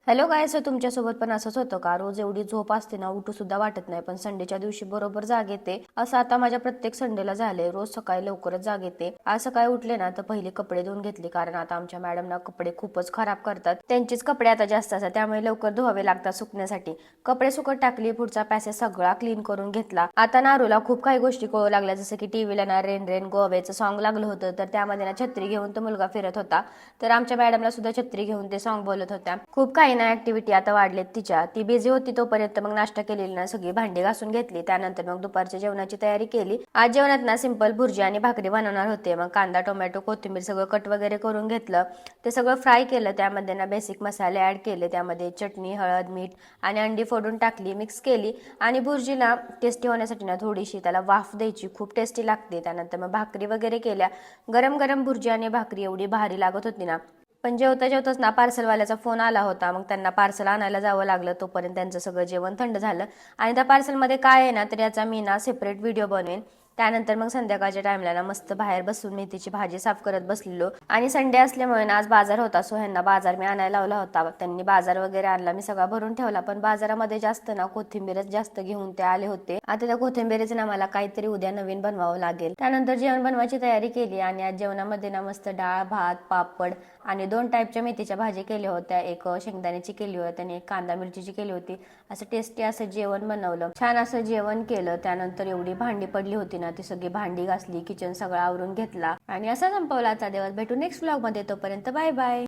Hello guys, तुमच्यासोबत पण असंच होतं का? रोज एवढी झोप असते ना, उठू सुद्धा वाटत नाही, पण संडेच्या दिवशी बरोबर जाग येते. असं आता माझ्या प्रत्येक संडेला झालंय. रोज सकाळी लवकरच जाग येते. आज सकाळी उठले ना तर पहिले कपडे धुवून घेतले, कारण आता आमच्या मॅडम ना कपडे खूपच खराब करतात. त्यांचेच कपडे आता जास्त असतात, त्यामुळे लवकर धुवावे लागतात सुकण्यासाठी. कपडे सुकत टाकली, पुढचा पॅसेज सगळा क्लीन करून घेतला. आता नारूला खूप काही गोष्टी कळू लागल्या, जसं की टीव्हीला ना रेन रेन गोव्याचं सॉन्ग लागलं होतं, तर त्यामध्ये ना छत्री घेऊन तो मुलगा फिरत होता. तर आमच्या मॅडमला सुद्धा छत्री घेऊन ते सॉन्ग बोलत होत्या. खूप काही ना ऍक्टिव्हिटी आता वाढलेत तिच्या. ती बिझी होती तोपर्यंत मग नाश्ता केलेली ना सगळी भांडी घासून घेतली. त्यानंतर मग दुपारच्या जेवणाची तयारी केली. आज जेवणात ना सिंपल भुर्जी आणि भाकरी बनवणार होते. मग कांदा, टोमॅटो, कोथिंबीर सगळं कट वगैरे करून घेतलं. ते सगळं फ्राय केलं. त्यामध्ये ना बेसिक मसाले ऍड केले. त्यामध्ये चटणी, हळद, मीठ आणि अंडी फोडून टाकली, मिक्स केली आणि भुर्जीला टेस्टी होण्यासाठी ना थोडीशी त्याला वाफ द्यायची, खूप टेस्टी लागते. त्यानंतर मग भाकरी वगैरे केल्या. गरम गरम भुर्जी आणि भाकरी एवढी भारी लागत होती ना. पण जेवता जेवताच ना पार्सलवाल्याचा फोन आला होता. मग त्यांना पार्सल आणायला जावं लागलं. तोपर्यंत त्यांचं सगळं जेवण थंड झालं. आणि त्या पार्सलमध्ये काय आहे ना, तर याचा मी ना सेपरेट व्हिडिओ बनवेन. त्यानंतर मग संध्याकाळच्या टाइमला ना मस्त बाहेर बसून मेथीची भाजी साफ करत बसलेलो. आणि संडे असल्यामुळे ना आज बाजार होता, सो ह्यांना बाजार मी आणायला लावला होता. त्यांनी बाजार वगैरे आणला, मी सगळा भरून ठेवला. पण बाजारामध्ये जास्त ना कोथिंबीरच जास्त घेऊन ते आले होते. आता त्या कोथिंबीरीचं ना मला काहीतरी उद्या नवीन बनवावं लागेल. त्यानंतर जेवण बनवायची तयारी केली आणि आज जेवणामध्ये ना मस्त डाळ, भात, पापड आणि 2 टाईपच्या मेथीच्या भाजी केल्या होत्या. एक शेंगदाण्याची केली होती आणि एक कांदा मिरचीची केली होती. असं टेस्टी असं जेवण बनवलं, छान असं जेवण केलं. त्यानंतर एवढी भांडी पडली होती ना, ती सगळी भांडी घासली, किचन सगळं आवरून घेतला आणि असं संपवला आजचा दिवस. भेटू नेक्स्ट व्लॉग मध्ये, तोपर्यंत बाय बाय.